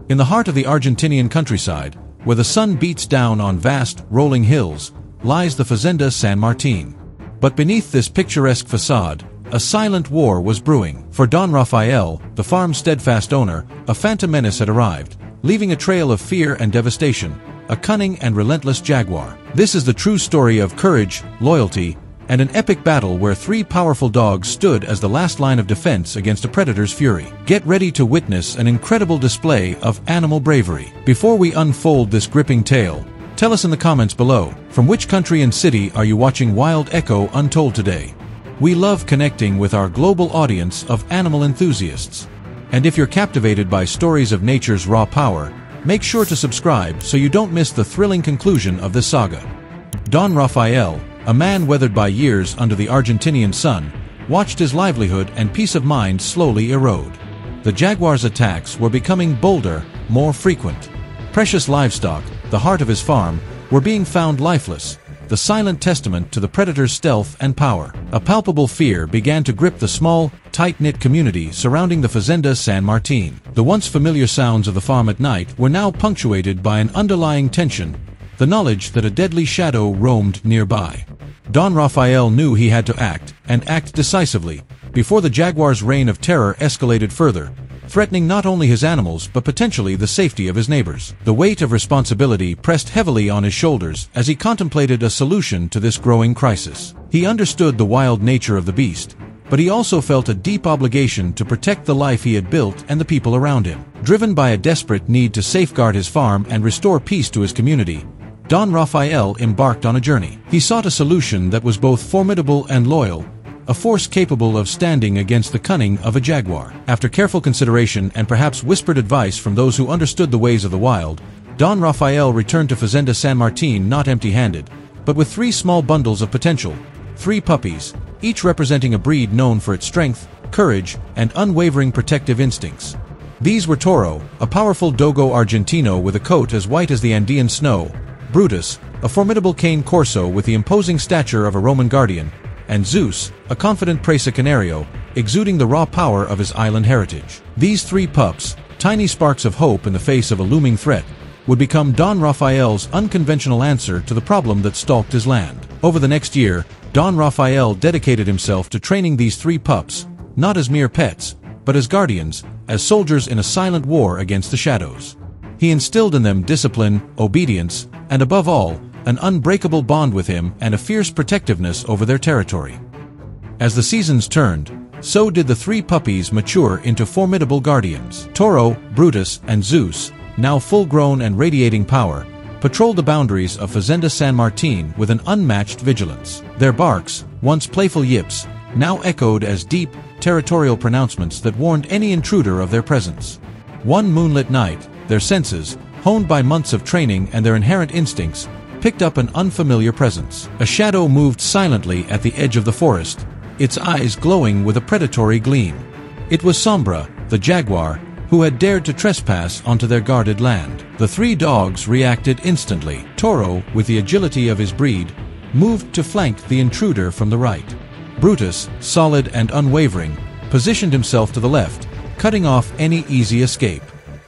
In the heart of the Argentinian countryside, where the sun beats down on vast, rolling hills, lies the Fazenda San Martín. But beneath this picturesque facade, a silent war was brewing. For Don Rafael, the farm's steadfast owner, a phantom menace had arrived, leaving a trail of fear and devastation, a cunning and relentless jaguar. This is the true story of courage, loyalty, and an epic battle where three powerful dogs stood as the last line of defense against a predator's fury. Get ready to witness an incredible display of animal bravery. Before we unfold this gripping tale, tell us in the comments below, from which country and city are you watching Wild Echo Untold today? We love connecting with our global audience of animal enthusiasts. And if you're captivated by stories of nature's raw power, make sure to subscribe so you don't miss the thrilling conclusion of this saga. Don Rafael, a man weathered by years under the Argentinian sun, watched his livelihood and peace of mind slowly erode. The jaguar's attacks were becoming bolder, more frequent. Precious livestock, the heart of his farm, were being found lifeless, the silent testament to the predator's stealth and power. A palpable fear began to grip the small, tight-knit community surrounding the Fazenda San Martín. The once familiar sounds of the farm at night were now punctuated by an underlying tension, the knowledge that a deadly shadow roamed nearby. Don Rafael knew he had to act, and act decisively, before the jaguar's reign of terror escalated further, threatening not only his animals but potentially the safety of his neighbors. The weight of responsibility pressed heavily on his shoulders as he contemplated a solution to this growing crisis. He understood the wild nature of the beast, but he also felt a deep obligation to protect the life he had built and the people around him. Driven by a desperate need to safeguard his farm and restore peace to his community, Don Rafael embarked on a journey. He sought a solution that was both formidable and loyal, a force capable of standing against the cunning of a jaguar. After careful consideration and perhaps whispered advice from those who understood the ways of the wild, Don Rafael returned to Fazenda San Martín not empty-handed, but with three small bundles of potential, 3 puppies, each representing a breed known for its strength, courage, and unwavering protective instincts. These were Toro, a powerful Dogo Argentino with a coat as white as the Andean snow, Brutus, a formidable Cane Corso with the imposing stature of a Roman guardian, and Zeus, a confident Presa Canario, exuding the raw power of his island heritage. These 3 pups, tiny sparks of hope in the face of a looming threat, would become Don Rafael's unconventional answer to the problem that stalked his land. Over the next year, Don Rafael dedicated himself to training these 3 pups, not as mere pets, but as guardians, as soldiers in a silent war against the shadows. He instilled in them discipline, obedience, and above all, an unbreakable bond with him and a fierce protectiveness over their territory. As the seasons turned, so did the 3 puppies mature into formidable guardians. Toro, Brutus, and Zeus, now full-grown and radiating power, patrolled the boundaries of Fazenda San Martín with an unmatched vigilance. Their barks, once playful yips, now echoed as deep, territorial pronouncements that warned any intruder of their presence. One moonlit night, their senses, honed by months of training and their inherent instincts, picked up an unfamiliar presence. A shadow moved silently at the edge of the forest, its eyes glowing with a predatory gleam. It was Sombra, the jaguar, who had dared to trespass onto their guarded land. The 3 dogs reacted instantly. Toro, with the agility of his breed, moved to flank the intruder from the right. Brutus, solid and unwavering, positioned himself to the left, cutting off any easy escape.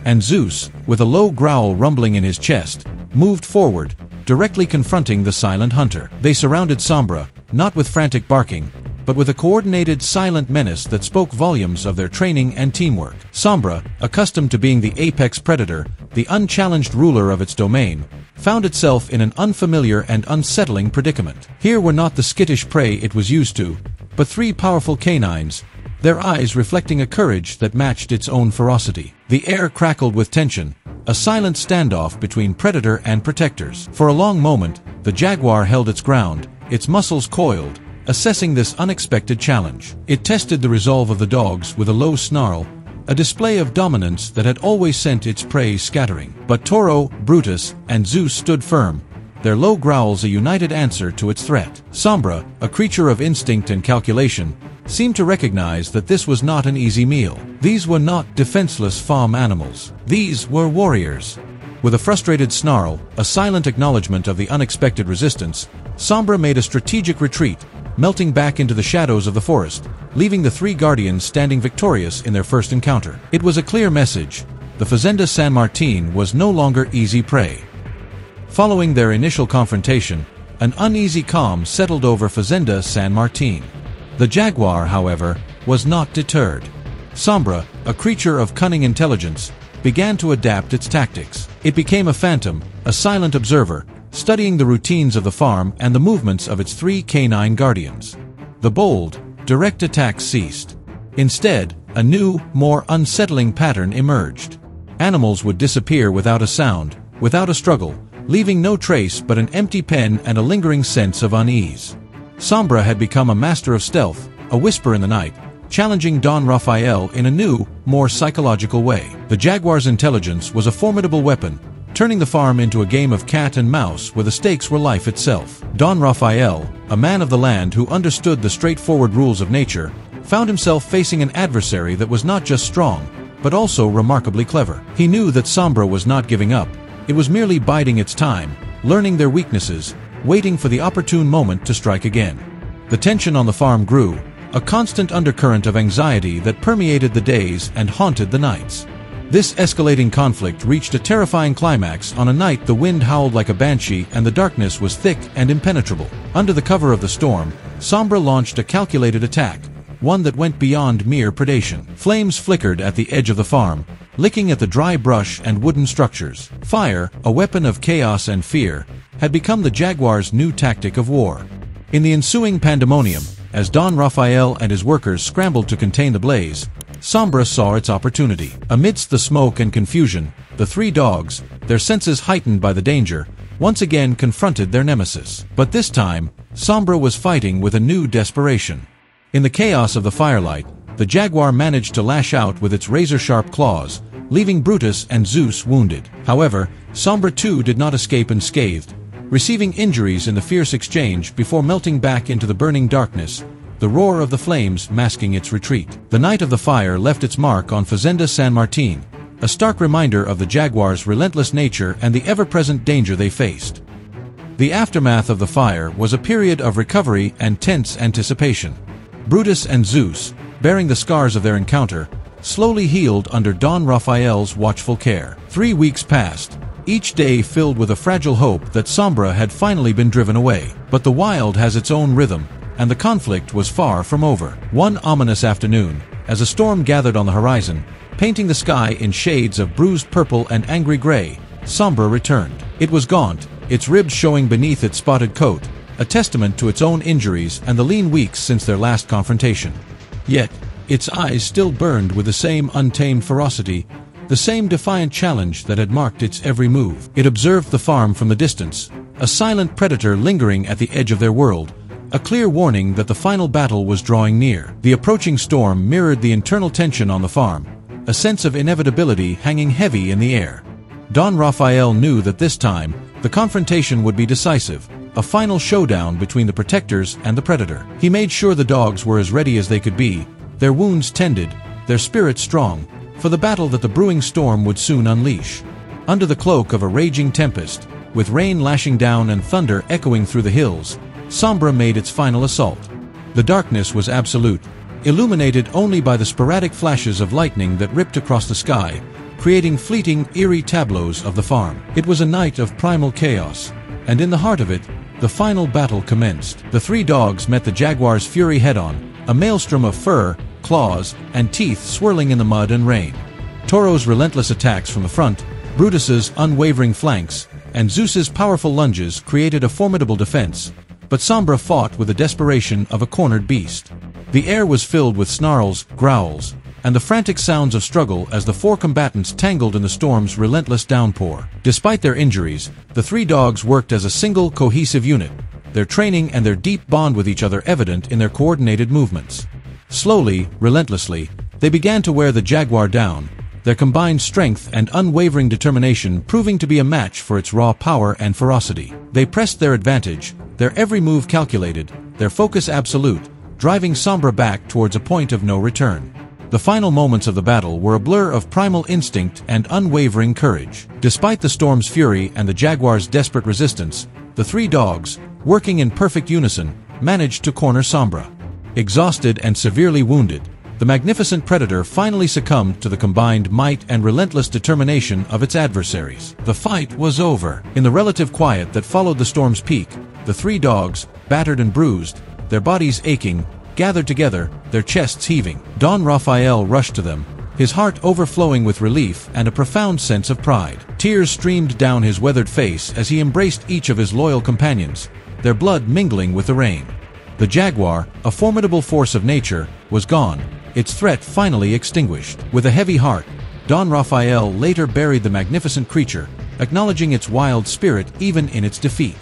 And Zeus, with a low growl rumbling in his chest, moved forward, directly confronting the silent hunter. They surrounded Sombra, not with frantic barking, but with a coordinated silent menace that spoke volumes of their training and teamwork. Sombra, accustomed to being the apex predator, the unchallenged ruler of its domain, found itself in an unfamiliar and unsettling predicament. Here were not the skittish prey it was used to, but 3 powerful canines, their eyes reflecting a courage that matched its own ferocity. The air crackled with tension, a silent standoff between predator and protectors. For a long moment, the jaguar held its ground, its muscles coiled, assessing this unexpected challenge. It tested the resolve of the dogs with a low snarl, a display of dominance that had always sent its prey scattering. But Toro, Brutus, and Zeus stood firm, their low growls a united answer to its threat. Sombra, a creature of instinct and calculation, seemed to recognize that this was not an easy meal. These were not defenseless farm animals. These were warriors. With a frustrated snarl, a silent acknowledgement of the unexpected resistance, Sombra made a strategic retreat, melting back into the shadows of the forest, leaving the 3 guardians standing victorious in their first encounter. It was a clear message. the Fazenda San Martín was no longer easy prey. Following their initial confrontation, an uneasy calm settled over Fazenda San Martín. The Jaguar, however, was not deterred. Sombra, a creature of cunning intelligence, began to adapt its tactics. It became a phantom, a silent observer, studying the routines of the farm and the movements of its 3 canine guardians. The bold, direct attacks ceased. Instead, a new, more unsettling pattern emerged. Animals would disappear without a sound, without a struggle, leaving no trace but an empty pen and a lingering sense of unease. Sombra had become a master of stealth, a whisper in the night, challenging Don Rafael in a new, more psychological way. The Jaguar's intelligence was a formidable weapon, turning the farm into a game of cat and mouse where the stakes were life itself. Don Rafael, a man of the land who understood the straightforward rules of nature, found himself facing an adversary that was not just strong, but also remarkably clever. He knew that Sombra was not giving up. It was merely biding its time, learning their weaknesses, waiting for the opportune moment to strike again. The tension on the farm grew, a constant undercurrent of anxiety that permeated the days and haunted the nights. This escalating conflict reached a terrifying climax on a night the wind howled like a banshee and the darkness was thick and impenetrable. Under the cover of the storm, Sombra launched a calculated attack, one that went beyond mere predation. Flames flickered at the edge of the farm, licking at the dry brush and wooden structures. Fire, a weapon of chaos and fear, had become the Jaguar's new tactic of war. In the ensuing pandemonium, as Don Rafael and his workers scrambled to contain the blaze, Sombra saw its opportunity. Amidst the smoke and confusion, the 3 dogs, their senses heightened by the danger, once again confronted their nemesis. But this time, Sombra was fighting with a new desperation. In the chaos of the firelight, the Jaguar managed to lash out with its razor-sharp claws, leaving Brutus and Zeus wounded. However, Sombra too did not escape unscathed, receiving injuries in the fierce exchange before melting back into the burning darkness, the roar of the flames masking its retreat. The night of the fire left its mark on Fazenda San Martín, a stark reminder of the Jaguar's relentless nature and the ever-present danger they faced. The aftermath of the fire was a period of recovery and tense anticipation. Brutus and Zeus, bearing the scars of their encounter, slowly healed under Don Rafael's watchful care. 3 weeks passed, each day filled with a fragile hope that Sombra had finally been driven away. But the wild has its own rhythm, and the conflict was far from over. One ominous afternoon, as a storm gathered on the horizon, painting the sky in shades of bruised purple and angry gray, Sombra returned. It was gaunt, its ribs showing beneath its spotted coat, a testament to its own injuries and the lean weeks since their last confrontation. Yet, its eyes still burned with the same untamed ferocity, the same defiant challenge that had marked its every move. It observed the farm from the distance, a silent predator lingering at the edge of their world, a clear warning that the final battle was drawing near. The approaching storm mirrored the internal tension on the farm, a sense of inevitability hanging heavy in the air. Don Rafael knew that this time, the confrontation would be decisive, a final showdown between the protectors and the predator. He made sure the dogs were as ready as they could be, their wounds tended, their spirits strong, for the battle that the brewing storm would soon unleash. Under the cloak of a raging tempest, with rain lashing down and thunder echoing through the hills, Sombra made its final assault. The darkness was absolute, illuminated only by the sporadic flashes of lightning that ripped across the sky, creating fleeting, eerie tableaus of the farm. It was a night of primal chaos, and in the heart of it, the final battle commenced. The 3 dogs met the Jaguar's fury head-on, a maelstrom of fur, claws, and teeth swirling in the mud and rain. Toro's relentless attacks from the front, Brutus's unwavering flanks, and Zeus's powerful lunges created a formidable defense, but Sombra fought with the desperation of a cornered beast. The air was filled with snarls, growls, and the frantic sounds of struggle as the 4 combatants tangled in the storm's relentless downpour. Despite their injuries, the 3 dogs worked as a single cohesive unit, their training and their deep bond with each other evident in their coordinated movements. Slowly, relentlessly, they began to wear the Jaguar down, their combined strength and unwavering determination proving to be a match for its raw power and ferocity. They pressed their advantage, their every move calculated, their focus absolute, driving Sombra back towards a point of no return. The final moments of the battle were a blur of primal instinct and unwavering courage. Despite the storm's fury and the Jaguar's desperate resistance, the 3 dogs, working in perfect unison, managed to corner Sombra. Exhausted and severely wounded, the magnificent predator finally succumbed to the combined might and relentless determination of its adversaries. The fight was over. In the relative quiet that followed the storm's peak, the three dogs, battered and bruised, their bodies aching, gathered together, their chests heaving. Don Raphael rushed to them, his heart overflowing with relief and a profound sense of pride. Tears streamed down his weathered face as he embraced each of his loyal companions, their blood mingling with the rain. The Jaguar, a formidable force of nature, was gone, its threat finally extinguished. With a heavy heart, Don Raphael later buried the magnificent creature, acknowledging its wild spirit even in its defeat.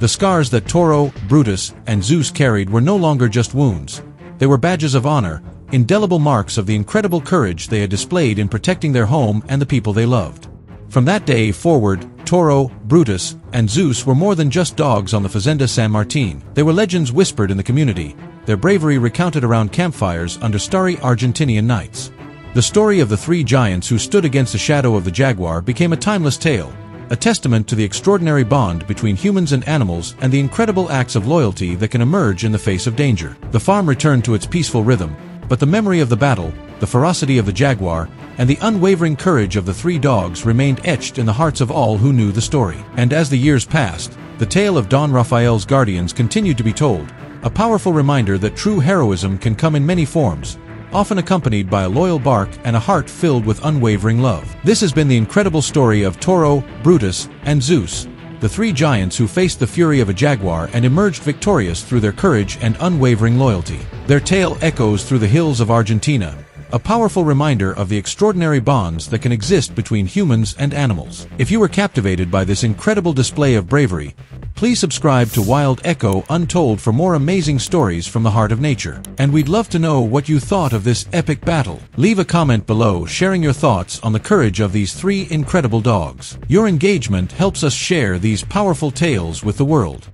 The scars that Toro, Brutus, and Zeus carried were no longer just wounds. They were badges of honor, indelible marks of the incredible courage they had displayed in protecting their home and the people they loved. From that day forward, Toro, Brutus, and Zeus were more than just dogs on the Fazenda San Martín. They were legends whispered in the community, their bravery recounted around campfires under starry Argentinian nights. The story of the three giants who stood against the shadow of the Jaguar became a timeless tale, a testament to the extraordinary bond between humans and animals and the incredible acts of loyalty that can emerge in the face of danger. The farm returned to its peaceful rhythm, but the memory of the battle, the ferocity of the Jaguar, and the unwavering courage of the three dogs remained etched in the hearts of all who knew the story. And as the years passed, the tale of Don Raphael's guardians continued to be told, a powerful reminder that true heroism can come in many forms, often accompanied by a loyal bark and a heart filled with unwavering love. This has been the incredible story of Toro, Brutus, and Zeus, the three giants who faced the fury of a jaguar and emerged victorious through their courage and unwavering loyalty. Their tale echoes through the hills of Argentina, a powerful reminder of the extraordinary bonds that can exist between humans and animals. If you were captivated by this incredible display of bravery, please subscribe to Wild Echo Untold for more amazing stories from the heart of nature. And we'd love to know what you thought of this epic battle. Leave a comment below sharing your thoughts on the courage of these three incredible dogs. Your engagement helps us share these powerful tales with the world.